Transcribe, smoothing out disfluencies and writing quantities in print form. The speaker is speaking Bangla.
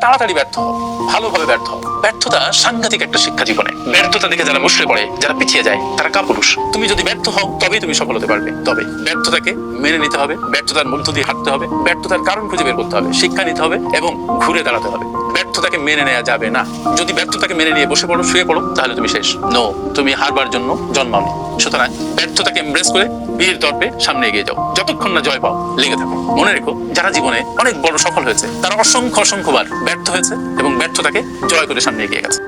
তাড়াতাড়ি ব্যর্থ হও, ভালোভাবে ব্যর্থ হও। ব্যর্থতা সাংঘাতিক একটা শিক্ষা জীবনে। ব্যর্থতা দেখে যারা মুষড়ে পড়ে, যারা পিছিয়ে যায়, তারা কাপুরুষ। তুমি যদি ব্যর্থ হও তবেই তুমি সফল হতে পারবে। তবে ব্যর্থতাকে মেনে নিতে হবে, ব্যর্থতার মধ্য দিয়ে হাঁটতে হবে, ব্যর্থতার কারণ খুঁজে বের করতে হবে, শিক্ষা নিতে হবে এবং ঘুরে দাঁড়াতে হবে। ব্যর্থতাকে মেনে নেওয়া যাবে না। যদি ব্যর্থতাকে মেনে নিয়ে বসে পড়ো, শুয়ে পড়ো, তাহলে তুমি শেষ। নো, তুমি হারবার জন্য জন্মাওনি। সুতরাং ব্যর্থতাকে এমব্রেস করে বীর দর্পে সামনে এগিয়ে যাও। যতক্ষণ না জয় পাও, লেগে থাকো। মনে রেখো, যারা জীবনে অনেক বড় সফল হয়েছে, তারা অসংখ্যবার ব্যর্থ হয়েছে এবং ব্যর্থতাকে জয় করে সামনে এগিয়ে গেছে।